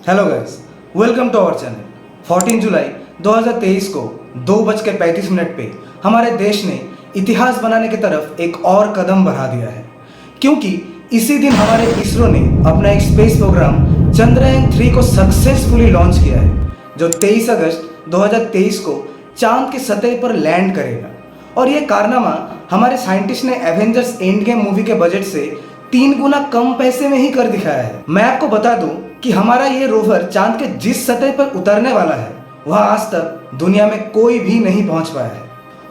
Hello guys, welcome to our channel. 14 जुलाई 2023 को 2:35 पे हमारे देश ने इतिहास बनाने की तरफ एक और कदम बढ़ा दिया है, क्योंकि इसी दिन हमारे इसरो ने अपना एक स्पेस प्रोग्राम चंद्रयान 3 को सक्सेसफुली लॉन्च किया है, जो 23 अगस्त 2023 को चांद की सतह पर लैंड करेगा। और ये कारनामा हमारे साइंटिस्ट ने एवेंजर्स एंड गेम मूवी के बजट से 3 गुना कम पैसे में ही कर दिखाया है। मैं आपको बता दूं कि हमारा ये रोवर चांद के जिस सतह पर उतरने वाला है, वह आज तक दुनिया में कोई भी नहीं पहुंच पाया है,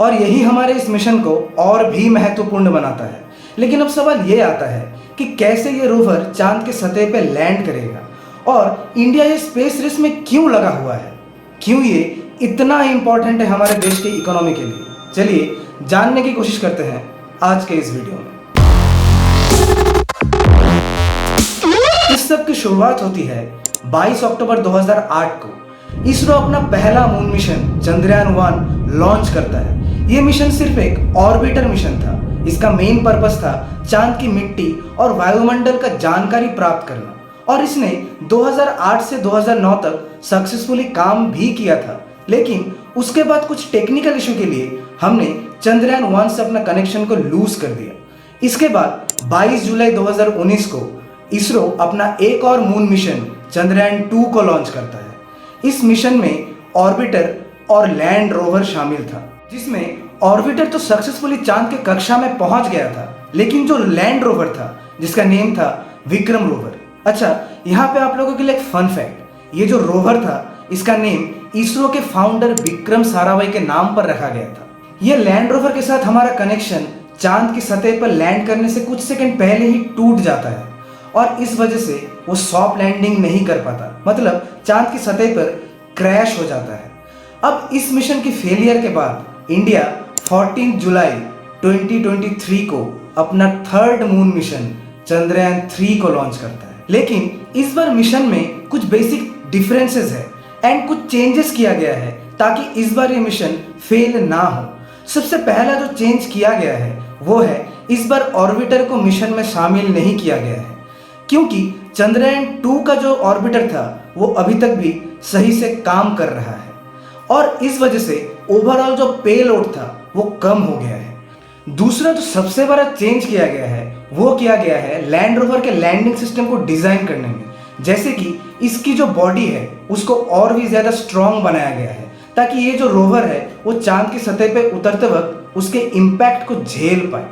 और यही हमारे इस मिशन को और भी महत्वपूर्ण बनाता है। लेकिन अब सवाल ये आता है कि कैसे ये रोवर चांद के सतह पर लैंड करेगा, और इंडिया ये स्पेस रेस में क्यों लगा हुआ है, क्यों ये इतना इंपॉर्टेंट है हमारे देश के इकोनॉमी के लिए। चलिए जानने की कोशिश करते हैं आज के इस वीडियो में। इस सब की शुरुआत होती है 22 अक्टूबर 2008 को। इसरो अपना पहला मून मिशन चंद्रयान 1 लॉन्च करता है। यह मिशन सिर्फ एक ऑर्बिटर मिशन था। इसका मेन पर्पस था चांद की मिट्टी और वायुमंडल का जानकारी प्राप्त करना, और इसने 2008 से 2009 तक सक्सेसफुली काम भी किया था। लेकिन उसके बाद कुछ टेक्निकल इशू के लिए हमने चंद्रयान 1 से अपना कनेक्शन को लूज कर दिया। इसके बाद 22 जुलाई 2019 को इसरो अपना एक और मून मिशन चंद्रयान 2 को लॉन्च करता है। इस मिशन में ऑर्बिटर और लैंड रोवर शामिल था, जिसमें ऑर्बिटर तो सक्सेसफुली चांद के कक्षा में पहुंच गया था, लेकिन जो लैंड रोवर था जिसका नेम था विक्रम रोवर। अच्छा, यहाँ पे आप लोगों के लिए एक फन फैक्ट, ये जो रोवर था इसका नेम इसरो के फाउंडर विक्रम साराभाई के नाम पर रखा गया था। ये लैंड रोवर के साथ हमारा कनेक्शन चांद की सतह पर लैंड करने से कुछ सेकंड पहले ही टूट जाता है, और इस वजह से वो सॉफ्ट लैंडिंग नहीं कर पाता, मतलब चांद की सतह पर क्रैश हो जाता है। अब इस मिशन की फेलियर के बाद इंडिया 14 जुलाई 2023 को अपना थर्ड मून मिशन चंद्रयान 3 को लॉन्च करता है। लेकिन इस बार मिशन में कुछ बेसिक डिफरेंसेस है एंड कुछ चेंजेस किया गया है, ताकि इस बार ये मिशन फेल ना हो। सबसे पहला जो चेंज किया गया है वो है, इस बार ऑर्बिटर को मिशन में शामिल नहीं किया गया है, क्योंकि चंद्रयान 2 का जो ऑर्बिटर था वो अभी तक भी सही से काम कर रहा है, और इस वजह से ओवरऑल जो पेलोड था वो कम हो गया है। दूसरा जो सबसे बड़ा चेंज किया गया है वो किया गया है लैंड रोवर के लैंडिंग सिस्टम को डिजाइन करने में। जैसे कि इसकी जो बॉडी है उसको और भी ज्यादा स्ट्रॉन्ग बनाया गया है, ताकि ये जो रोवर है वो चांद की सतह पे उतरते वक्त उसके इम्पैक्ट को झेल पाए।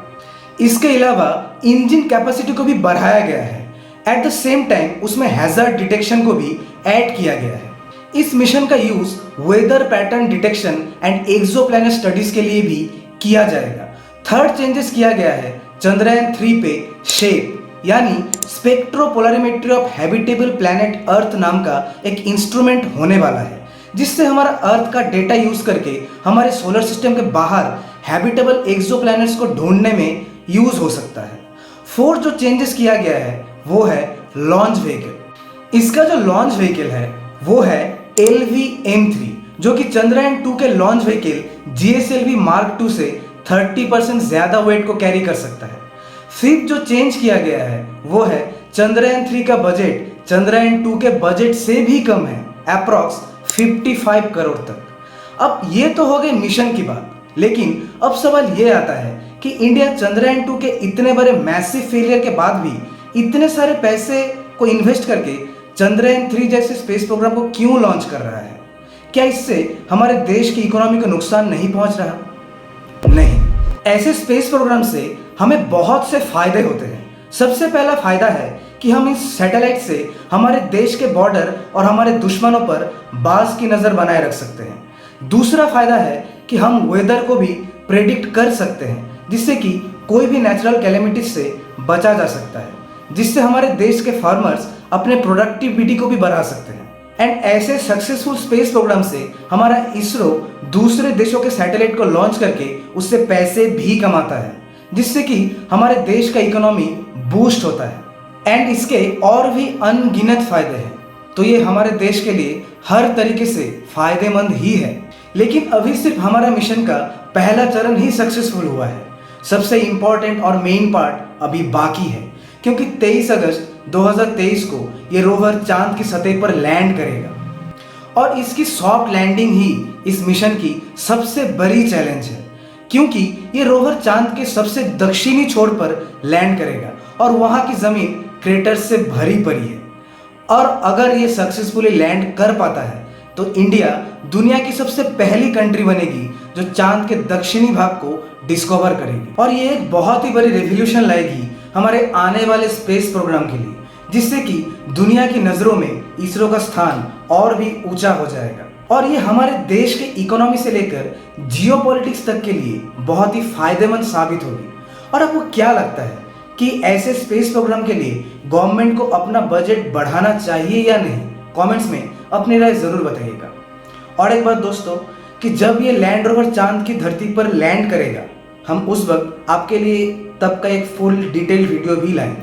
इसके अलावा इंजन कैपेसिटी को भी बढ़ाया गया है। एट द सेम टाइम उसमें हैजर्ड डिटेक्शन को भी ऐड किया गया है। इस मिशन का use weather pattern detection and exoplanet studies के लिए भी किया जाएगा। थर्ड चेंजेस किया गया है चंद्रयान 3 पे शेप, यानी स्पेक्ट्रोपोलरिमेट्री ऑफ हैबिटेबल प्लैनेट अर्थ नाम का एक इंस्ट्रूमेंट होने वाला है, जिससे हमारा अर्थ का डेटा यूज करके हमारे सोलर सिस्टम के बाहर हैबिटेबल एक्सोप्लैनेट्स को ढूंढने में यूज हो सकता है। फोर्थ जो चेंजेस किया गया है वो है लॉन्च व्हीकल। इसका जो लॉन्च व्हीकल है वो है LV-M3, जो कि चंद्रयान 2 के launch vehicle GSLV Mark II से 30% ज्यादा वेट को कैरी कर सकता है। फिफ्थ जो चेंज किया गया है वो है चंद्रयान 3 का बजट चंद्रयान 2 के बजट से भी कम है, अप्रॉक्स 55 करोड़ तक। अब ये तो हो गई मिशन की बात, लेकिन अब सवाल ये आता है कि इंडिया चंद्रयान 2 के इतने बड़े मैसिव फेलियर के बाद भी इतने सारे पैसे को इन्वेस्ट करके चंद्रयान 3 जैसे स्पेस प्रोग्राम को क्यों लॉन्च कर रहा है? क्या इससे हमारे देश की इकोनॉमी को नुकसान नहीं पहुंच रहा? नहीं, ऐसे स्पेस प्रोग्राम से हमें बहुत से फायदे होते हैं। सबसे पहला फायदा है कि हम इस सैटेलाइट से हमारे देश के बॉर्डर और हमारे दुश्मनों पर बाज की नजर बनाए रख सकते हैं। दूसरा फायदा है कि हम वेदर को भी प्रेडिक्ट कर सकते हैं, जिससे कि कोई भी नेचुरल कैलेमिटीज से बचा जा सकता है, जिससे हमारे देश के फार्मर्स अपने प्रोडक्टिविटी को भी बढ़ा सकते हैं। एंड ऐसे सक्सेसफुल स्पेस प्रोग्राम से हमारा इसरो दूसरे देशों के सैटेलाइट को लॉन्च करके उससे पैसे भी कमाता है, जिससे कि हमारे देश का इकोनॉमी बूस्ट होता है। एंड इसके और भी अनगिनत फायदे हैं, तो ये हमारे देश के लिए हर तरीके से फायदेमंद ही है। लेकिन अभी सिर्फ हमारा मिशन का पहला चरण ही सक्सेसफुल हुआ है। सबसे इंपॉर्टेंट और मेन पार्ट अभी बाकी है, क्योंकि 23 अगस्त 2023 को ये रोवर चांद की सतह पर लैंड करेगा और इसकी सॉफ्ट लैंडिंग ही इस मिशन की सबसे बड़ी चैलेंज है, क्योंकि ये रोवर चांद के सबसे दक्षिणी छोर पर लैंड करेगा और वहां की जमीन क्रेटर्स से भरी पड़ी है। और अगर ये सक्सेसफुली लैंड कर पाता है तो इंडिया दुनिया की सबसे पहली कंट्री बनेगी जो चांद के दक्षिणी भाग को डिस्कवर करेगी। और ये एक बहुत ही बड़ी रेवोल्यूशन लाएगी हमारे आने वाले स्पेस प्रोग्राम के लिए, जिससे कि दुनिया की नजरों में इसरो का स्थान और भी ऊंचा हो जाएगा। और ये हमारे देश के इकोनॉमी से लेकर जियोपॉलिटिक्स तक के लिए बहुत ही फायदेमंद साबित होगी। और आपको क्या लगता है कि ऐसे स्पेस प्रोग्राम के लिए गवर्नमेंट को अपना बजट बढ़ाना चाहिए या नहीं? कमेंट्स में अपनी राय जरूर बताइएगा। और एक बात दोस्तों, कि जब ये लैंड रोवर चांद की धरती पर लैंड करेगा, हम उस वक्त आपके लिए तब का एक फुल डिटेल वीडियो भी लाएंगे।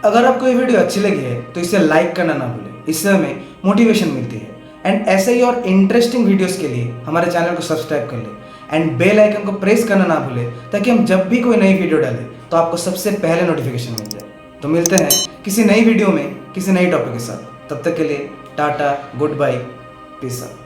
अगर आपको ये वीडियो अच्छी लगी है तो इसे लाइक करना ना भूलें, इससे हमें मोटिवेशन मिलती है। एंड ऐसे ही और इंटरेस्टिंग वीडियोस के लिए हमारे चैनल को सब्सक्राइब कर लें एंड बेल आइकन को प्रेस करना ना भूलें, ताकि हम जब भी कोई नई वीडियो डालें तो आपको सबसे पहले नोटिफिकेशन मिल जाए। तो मिलते हैं किसी नई वीडियो में किसी नई टॉपिक के साथ। तब तक के लिए tata, good bye, peace out.